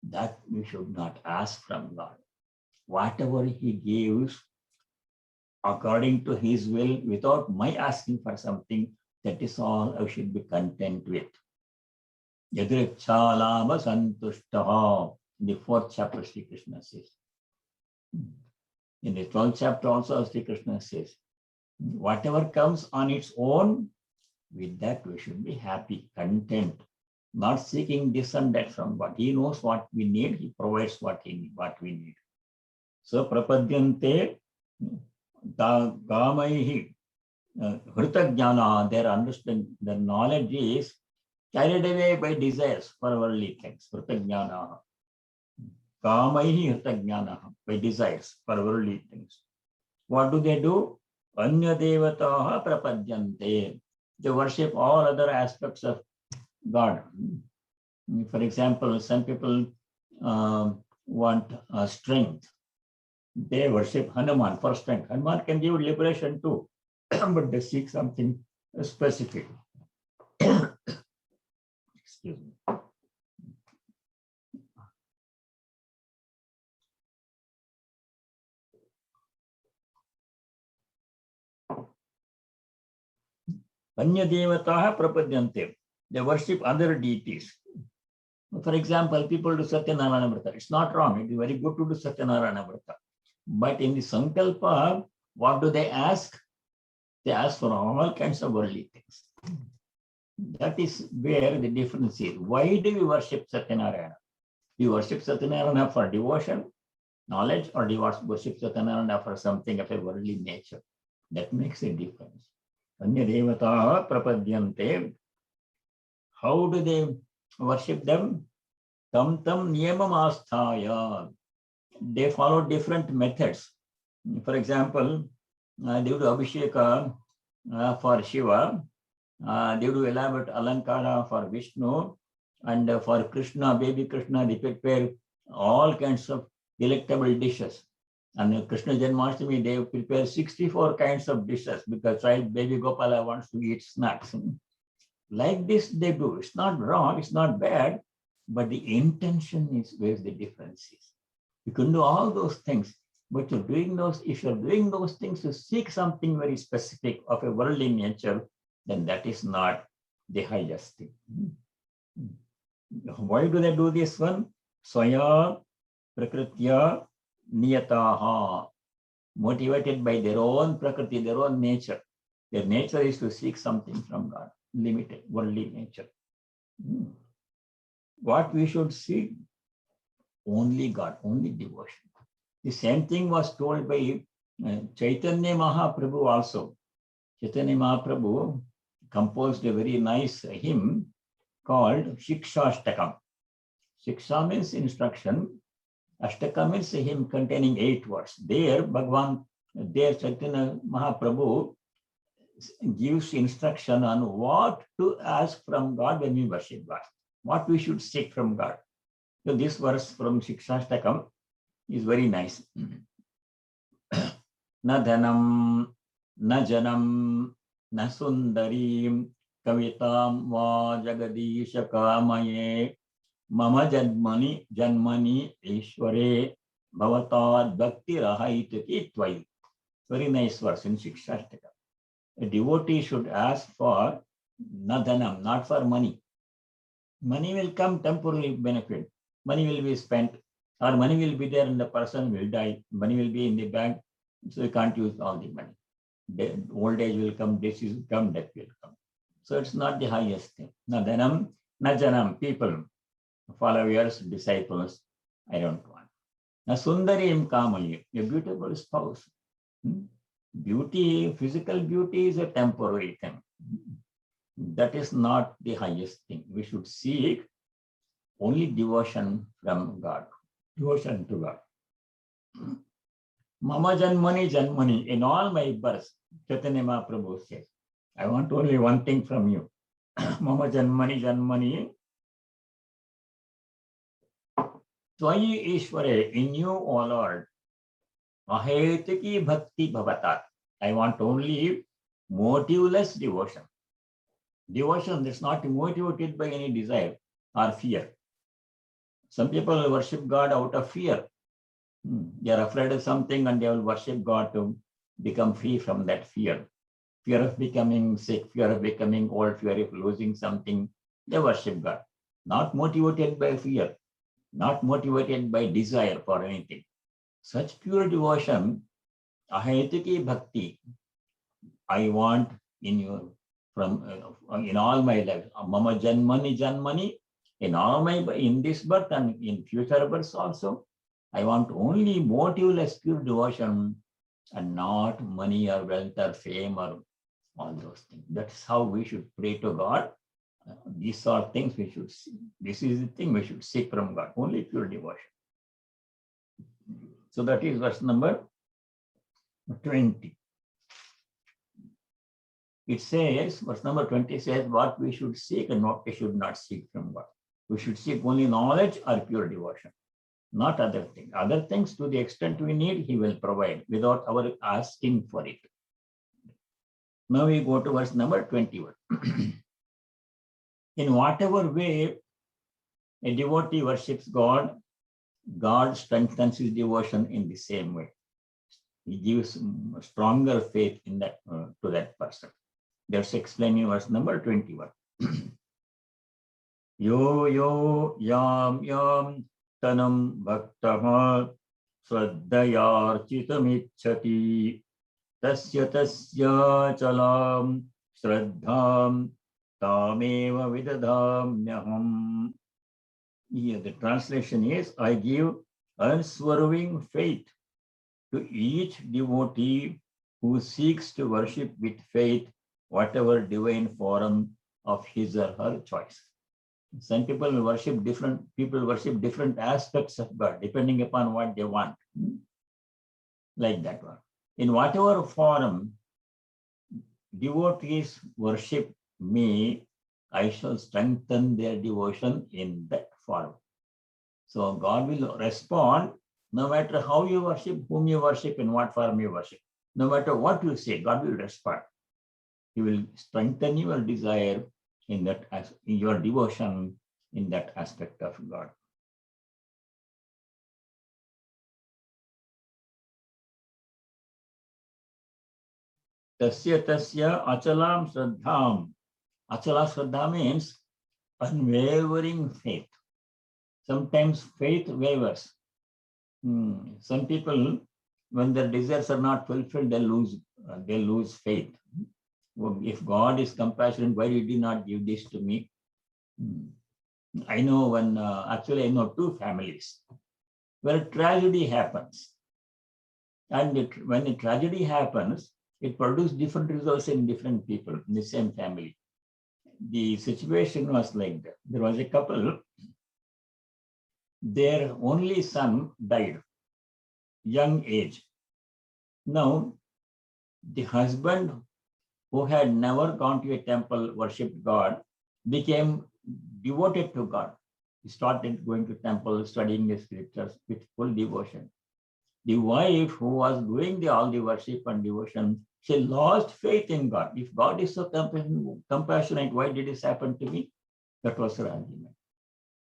That we should not ask from God. Whatever He gives according to His will, without my asking for something, that is all I should be content with. Yadrichalama santushtaha. In the 4th chapter, Sri Krishna says. In the 12th chapter also, Sri Krishna says, whatever comes on its own, with that we should be happy, content, not seeking this and that from God. He knows what we need, He provides what we need. So, prapadyante gamaihi hritajnana, their understanding, their knowledge is carried away by desires for worldly things. Hritajnana. Kamaihi hritajnana, by desires for worldly things. What do? Anya devataha prapadyante. They worship all other aspects of God. For example, some people want strength. They worship Hanuman for strength. Hanuman can give liberation too, but they seek something specific. Excuse me. Anya devataha prapadyante. They worship other deities. For example, people do Satyanarayana Vrata. It's not wrong. It is very good to do Satyanarayana Vrata. But in the Sankalpa, what do they ask? They ask for all kinds of worldly things. That is where the difference is. Why do we worship Satyanarayana? We worship Satyanarayana for devotion, knowledge, or do we worship Satyanarayana for something of a worldly nature? That makes a difference. Anya devata prapadyante. How do they worship them? Tam tam niyamam asthaya. They follow different methods. For example, they do Abhisheka for Shiva, they do elaborate Alankara for Vishnu, and for Krishna, baby Krishna, they prepare all kinds of delectable dishes. And Krishna Janmashtami, they prepare 64 kinds of dishes because child baby Gopala wants to eat snacks. Like this, they do. It's not wrong, it's not bad, but the intention is where the difference is. You can do all those things, but you're doing those, if you're doing those things to seek something very specific of a worldly nature, then that is not the highest thing. Why do they do this one? Swaya prakritya niyataha. Motivated by their own prakriti, their own nature. Their nature is to seek something from God, limited, worldly nature. What we should seek? Only God, only devotion. The same thing was told by Chaitanya Mahaprabhu also. Chaitanya Mahaprabhu composed a very nice hymn called Shikshashtakam. Shiksha means instruction. Ashtaka means a hymn containing 8 words. There, Chaitanya Mahaprabhu gives instruction on what to ask from God when we worship God, what we should seek from God. So this verse from Shikshashtakam is very nice. Na dhanam, na janam, na sundarim, kavitam va jagadisha kamaye, mama janmani ishware, bhavatad bhakti rahaitaki tvai. Very nice verse in Shikshashtakam. A devotee should ask for na dhanam, not for money. Money will come, temporary benefit. Money will be spent, or money will be there and the person will die. Money will be in the bank, so you can't use all the money. The old age will come, disease will come, death will come. So it's not the highest thing. Na dhanam, na janam, people, followers, disciples, I don't want. Na sundarim kamayi, a beautiful spouse. Beauty, physical beauty is a temporary thing. That is not the highest thing. We should seek only devotion from God, devotion to God. Mama janmani, in all my births, Chaitanya Mahaprabhu says, I want only one thing from you. Mama janmani, Tvayi Ishware, in you, O Lord, Ahetaki bhakti bhavatat. I want only motiveless devotion. Devotion that's not motivated by any desire or fear. Some people worship God out of fear. They are afraid of something and they will worship God to become free from that fear. Fear of becoming sick, fear of becoming old, fear of losing something. They worship God. Not motivated by fear, not motivated by desire for anything. Such pure devotion, ahetiki bhakti, I want in you from in all my life. Mama janmani, in this birth and in future births also. I want only motiveless pure devotion and not money or wealth or fame or all those things. That's how we should pray to God. These are things we should see. This is the thing we should seek from God, only pure devotion. So that is verse number 20. It says, verse number 20 says, what we should seek and what we should not seek from God. We should seek only knowledge or pure devotion, not other things. Other things, to the extent we need, He will provide without our asking for it. Now we go to verse number 21. In whatever way a devotee worships God, God strengthens his devotion in the same way. He gives stronger faith in that to that person. That's explaining verse number 21. Yo yam tanam bhaktaha sraddhayarchitamicchati tasya chalam shraddham tameva vidadhamyaham. Here the translation is, I give unswerving faith to each devotee who seeks to worship with faith whatever divine form of his or her choice. Some people worship different aspects of God depending upon what they want. Like that one. In whatever form devotees worship me, I shall strengthen their devotion in that form. So God will respond no matter how you worship, whom you worship, in what form you worship. No matter what you say, God will respond. He will strengthen your desire in that, in your devotion in that aspect of God. Tasya tasya achalam shraddham. Achala shraddha means unwavering faith. Sometimes faith wavers. Some people, when their desires are not fulfilled, they lose faith. If God is compassionate, why did He not give this to me? I know actually I know two families where tragedy happens. And when a tragedy happens, it produces different results in different people in the same family. The situation was like that. There was a couple, their only son died, young age. Now, the husband, who had never gone to a temple, worshipped God, became devoted to God. He started going to temple, studying the scriptures with full devotion. The wife, who was doing all the worship and devotion, she lost faith in God. If God is so compassionate, why did this happen to me? That was her argument.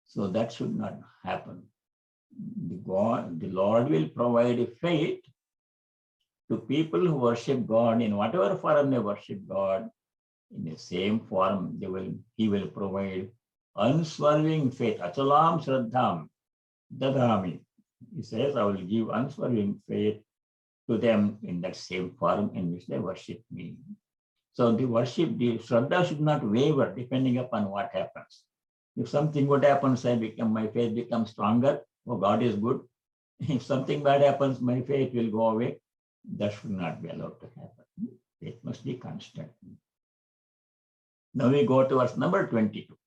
So that should not happen. The Lord will provide a faith to people who worship God in whatever form they worship God. In the same form, He will provide unswerving faith. Achalam shraddham dadami. He says, I will give unswerving faith to them in that same form in which they worship me. So the shraddha should not waver depending upon what happens. If something good happens, my faith becomes stronger. Oh, God is good. If something bad happens, my faith will go away. That should not be allowed to happen. Faith must be constant. Now we go to verse number 22.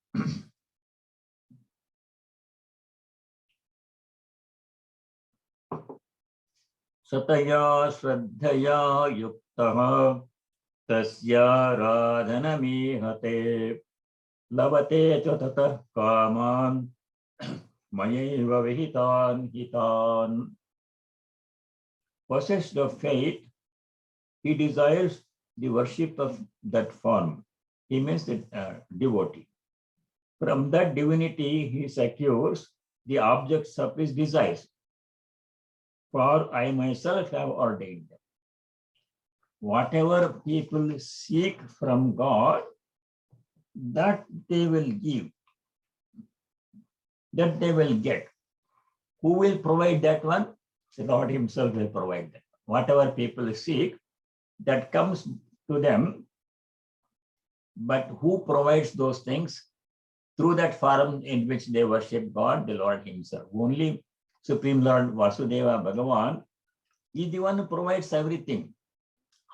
Sataya shraddhaya yuktaha tasya radhanamihate lavate chatata kaman mayeva vihitan hitan. Possessed of faith, he desires the worship of that form. He means the devotee. From that divinity, he secures the objects of his desires. For I myself have ordained them. Whatever people seek from God, that they will give, that they will get. Who will provide that one? The Lord Himself will provide that. Whatever people seek, that comes to them. But who provides those things? Through that form in which they worship God, the Lord Himself. Only Supreme Lord Vasudeva Bhagavan is the one who provides everything.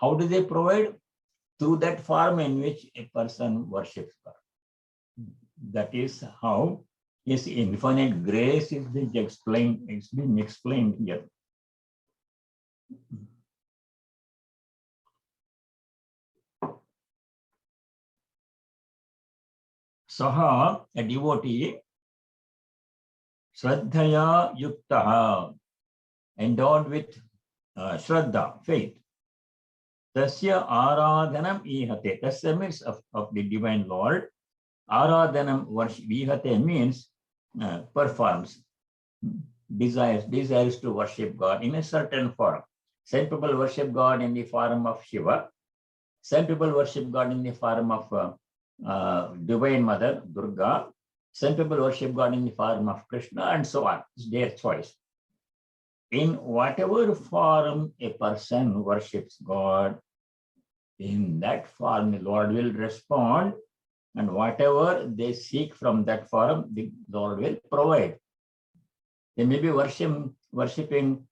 How do they provide? Through that form in which a person worships God. That is how His infinite grace is being explained here. Saha, a devotee, Shraddhaya Yuktaha, endowed with Shraddha, faith. Tasya Aradhanam Ihate. Tasya means of the Divine Lord. Aradhanam worship. Ihate means performs, desires to worship God in a certain form. Some people worship God in the form of Shiva. Some people worship God in the form of Divine Mother, Durga. Some people worship God in the form of Krishna, and so on. It's their choice. In whatever form a person worships God, in that form the Lord will respond, and whatever they seek from that form, the Lord will provide. They may be worshipping,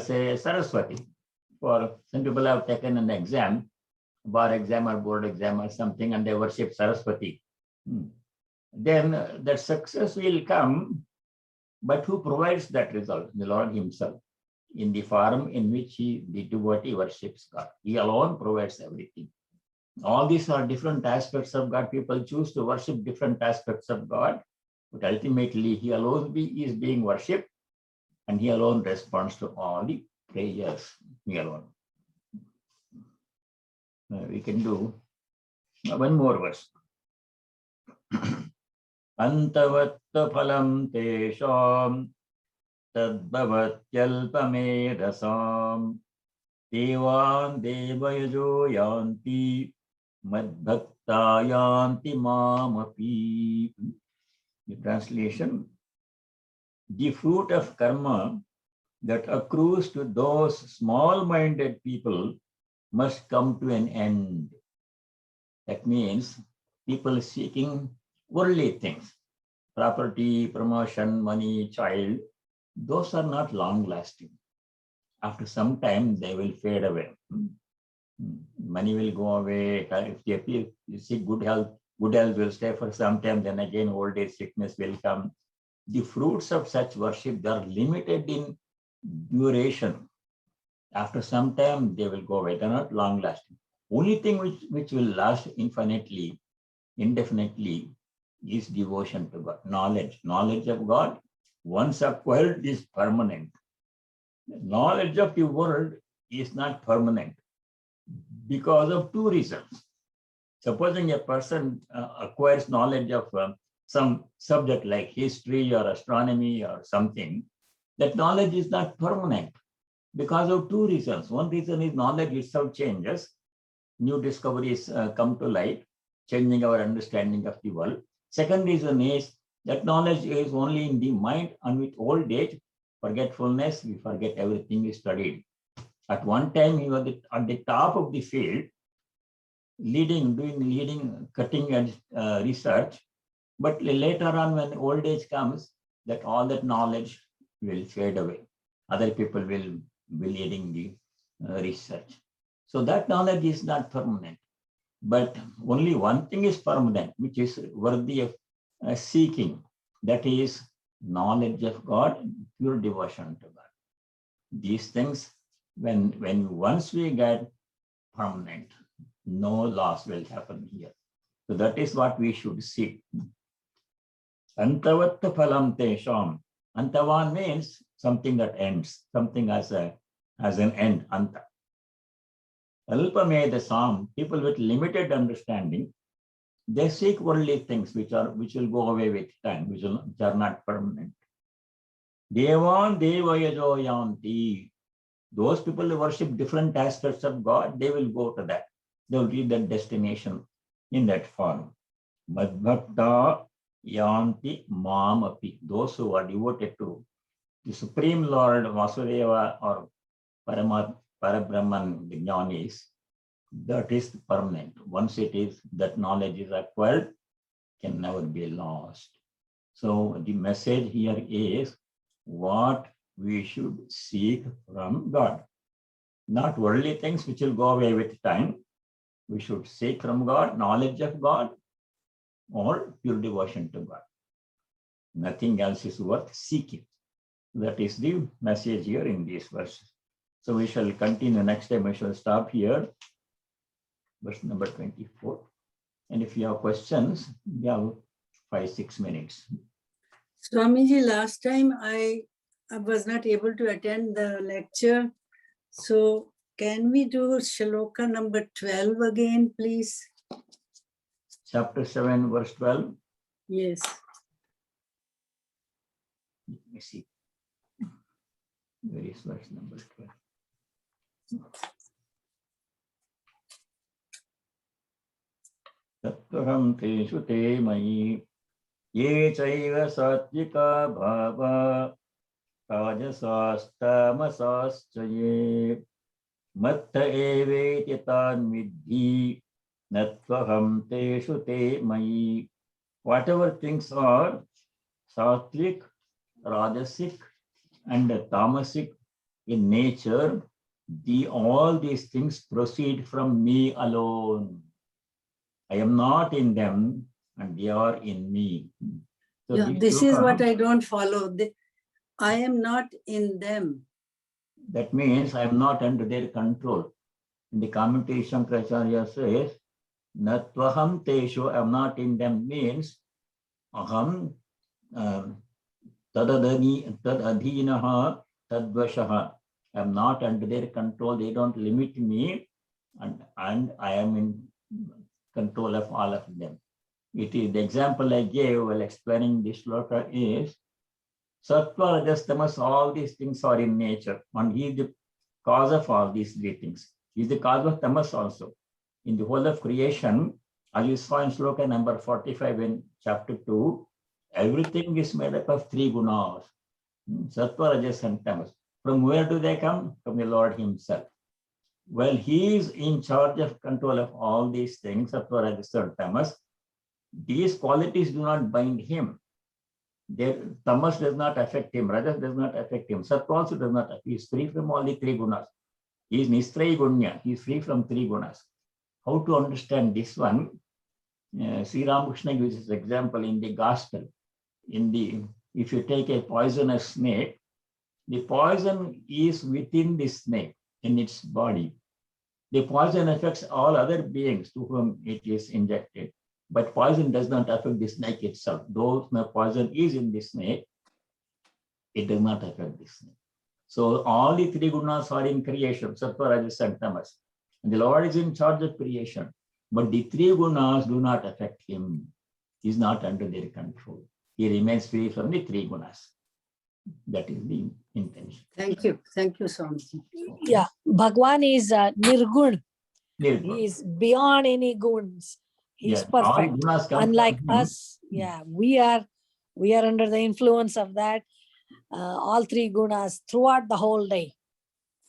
say, Saraswati. for some people have taken an exam, bar exam or board exam or something, and they worship Saraswati. Then that success will come, but who provides that result? The Lord himself, in the form in which the devotee worships God. He alone provides everything. All these are different aspects of God. People choose to worship different aspects of God, but ultimately he alone is being worshipped, and he alone responds to all the prayers. He alone. We can do one more verse. Antavatta phalam tesham tadbhavatyalpamedasam devan devayajo yanti madbhakta yanti mamapi. The translation: the fruit of karma that accrues to those small-minded people must come to an end. That means people seeking worldly things, property, promotion, money, child, those are not long-lasting. After some time, they will fade away. Money will go away. If you seek good health will stay for some time, then again old age sickness will come. The fruits of such worship, they are limited in duration. After some time, they will go away. They're not long-lasting. Only thing which will last infinitely, indefinitely, is devotion to God. Knowledge of God, once acquired, is permanent. Knowledge of the world is not permanent because of two reasons. Supposing a person acquires knowledge of some subject like history or astronomy or something, that knowledge is not permanent because of two reasons. One reason is knowledge itself changes. New discoveries come to light, changing our understanding of the world. Second reason is that knowledge is only in the mind, and with old age, forgetfulness, we forget everything we studied. At one time, he was at the top of the field, doing cutting edge research. But later on, when old age comes, that all that knowledge will fade away. Other people will be leading the research. So that knowledge is not permanent. But only one thing is permanent, which is worthy of seeking. That is knowledge of God, pure devotion to God. These things, when once we get permanent, no loss will happen here. So that is what we should seek. Antavatta phalam tesham. Antavan means something that ends, something has an end, anta. Alpamedasam, people with limited understanding, they seek worldly things which will go away with time, which are not permanent. Devan devayajo yanti. Those people who worship different aspects of God, they will go to that. They will reach that destination in that form. Madbhakta yanti mamapi. Those who are devoted to the Supreme Lord Vasudeva or Parabrahman, the Jnanis, that is permanent. Once that knowledge is acquired, can never be lost. So the message here is what we should seek from God. Not worldly things which will go away with time. We should seek from God knowledge of God or pure devotion to God. Nothing else is worth seeking. That is the message here in these verses. So we shall continue next time. I shall stop here. Verse number 24. And if you have questions, you have 5-6 minutes. Swamiji, last time I was not able to attend the lecture. So can we do shloka number 12 again, please? Chapter 7, verse 12. Yes. Let me see. Where is verse number 12? Tattvaram teshu te mayi ye chaiva satvika bhava rajasastamasaschaye matta eveti tan vidhi nattvaham teshu te mayi. Whatever things are sattvic, rajasic, and tamasic in nature, all these things proceed from me alone. I am not in them and they are in me. So Yeah, this is what I don't follow. I am not in them. That means I am not under their control. In the commentary, Shankaracharya says, Natvaham teshu, I am not in them, means aham tadadhinaha tadvashaha. I am not under their control. They don't limit me, and I am in control of all of them. It is the example I gave while explaining this shloka is Sattva, Rajas, Tamas, all these things are in nature, and he is the cause of all these three things. He is the cause of Tamas also. In the whole of creation, as you saw in shloka number 45 in chapter 2, everything is made up of three gunas, Sattva, Rajas, and Tamas. From where do they come? From the Lord himself. Well, he is in charge of control of all these things, Sattva, Rajas, and Tamas. These qualities do not bind him. Tamas does not affect him, Rajas does not affect him, Sattva also does not affect. He is free from all the three gunas. He is Nistrayi Gunya, he is free from three gunas. How to understand this one? Sri Ramakrishna uses example in the gospel. If you take a poisonous snake, the poison is within the snake, in its body. The poison affects all other beings to whom it is injected. But poison does not affect the snake itself. Though the poison is in the snake, it does not affect the snake. So all the three gunas are in creation, Sattva, Rajas, and Tamas. And the Lord is in charge of creation. But the three gunas do not affect him. He is not under their control. He remains free from the three gunas. That is the intention. Thank you. Thank you, Swamiji. Yeah, Bhagwan is Nirgun. Nirgun. He is beyond any guns. He's Yes, all perfect. gunas come Unlike from him. us, yeah, we are under the influence of that. All three gunas throughout the whole day.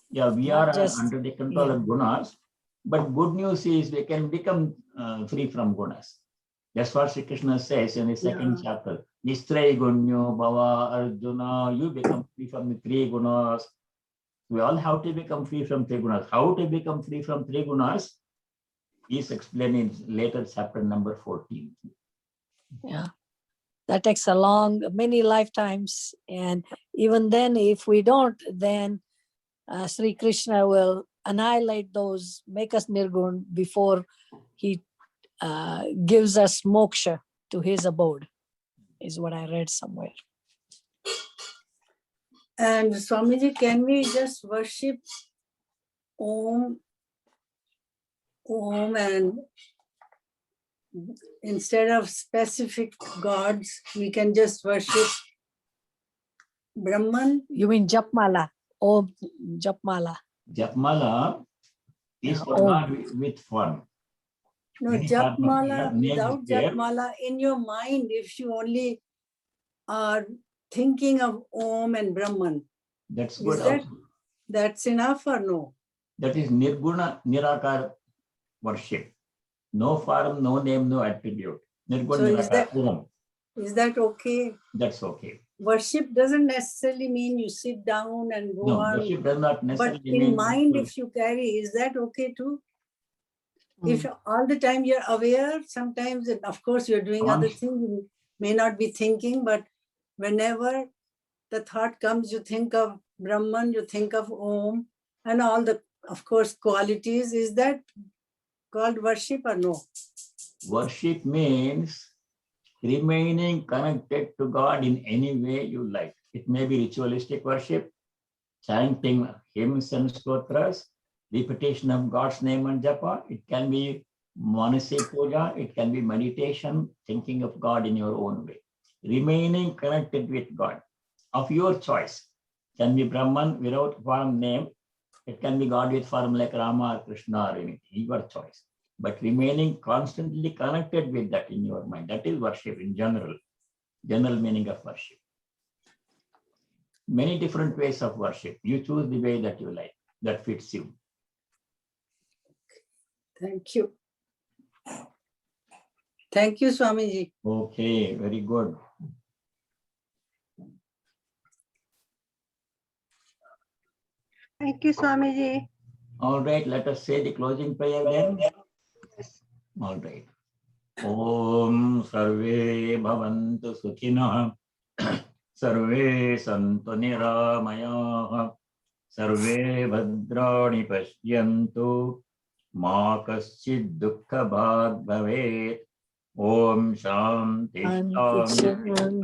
Yeah, we Not are just- under the control of gunas. But good news is we can become free from gunas. That's what Sri Krishna says in the second chapter. Nistrayi Gunyo Bhava Arjuna, you become free from the three gunas. We all have to become free from three gunas. How to become free from three gunas is explained in later chapter number 14. Yeah, that takes many lifetimes. And even then, if we don't, then Sri Krishna will annihilate those, make us Nirgun before he gives us moksha to his abode, is what I read somewhere. And Swamiji, can we just worship Om, and instead of specific gods, we can just worship Brahman? You mean Japmala? Om Japmala. Japmala is Yeah, for God with form. No, Many forms of Japmala, names without there. Japmala, in your mind, if you only are thinking of Om and Brahman, That's is good that, also. that's enough or no? That is Nirguna Nirakar worship. No form, no name, no attribute. Nirguna So is Nirakar Om. Is that okay? That's okay. Worship doesn't necessarily mean you sit down and go No, on. worship does not But necessarily in mean mind, if you carry, is that okay too? If Mm. all the time you're aware, sometimes, of course, you're doing other Conscious. things, you may not be thinking, but whenever the thought comes, you think of Brahman, you think of Om, and all the, of course, qualities. Is that called worship or no? Worship means remaining connected to God in any way you like. It may be ritualistic worship, chanting hymns and stotras, repetition of God's name and japa. It can be manasik puja, it can be meditation, thinking of God in your own way. Remaining connected with God of your choice. Can be Brahman without form name. It can be God with form like Rama or Krishna or anything, your choice. But remaining constantly connected with that in your mind. That is worship in general meaning of worship. Many different ways of worship. You choose the way that you like, that fits you. Thank you. Thank you, Swamiji. Okay, very good. Thank you, Swamiji. All right, let us say the closing prayer then. Yes. All right. Om Sarve Bhavantu Sukhinah Sarve Santu Niramayah Sarve Bhadrani Pashyantu Ma Kaschid Dukkha Bhag Bhavet Om Shanti Shanti, Shanti Shanti,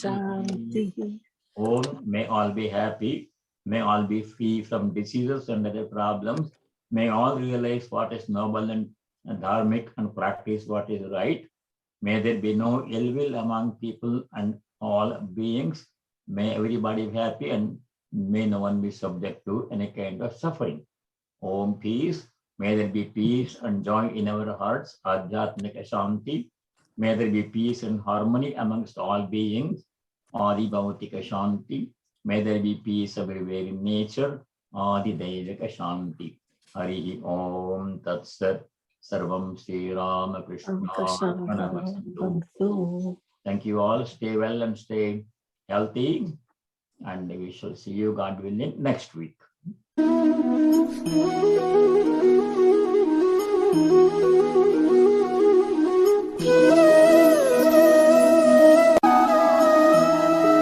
Shanti. Shanti. Om, may all be happy. May all be free from diseases and other problems. May all realize what is noble and dharmic and practice what is right. May there be no ill will among people and all beings. May everybody be happy and may no one be subject to any kind of suffering. Om peace. May there be peace and joy in our hearts. Adhyatmika Shanti. May there be peace and harmony amongst all beings. Adi Bhautika Shanti. May there be peace everywhere in nature. Adi Daivika Shanti. Hari Om Tat Sat. Sarvam Sri Rama Krishna Arpanamastu. Thank you all. Stay well and stay healthy. And we shall see you, God willing, next week.